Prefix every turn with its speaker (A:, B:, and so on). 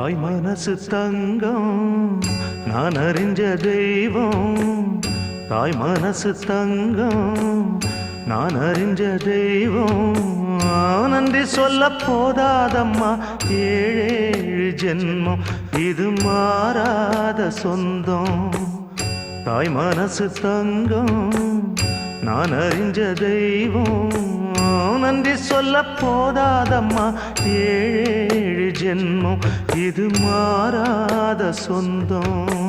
A: தாய் மனசு தங்கம் நான் அறிஞ்ச தெய்வம். தாய் மனசு தங்கம் நான் அறிஞ்ச தெய்வம். நன்றி சொல்ல போதாதம்மா ஏழேழு ஜென்மம் இது மாறாத சொந்தம். தாய் மனசு தங்கம் நான் அறிஞ்ச தெய்வம். நன்றி சொல்ல போதாதம்மா ஏழேழு ஜென்மம் இது மாறாத சொந்தம்.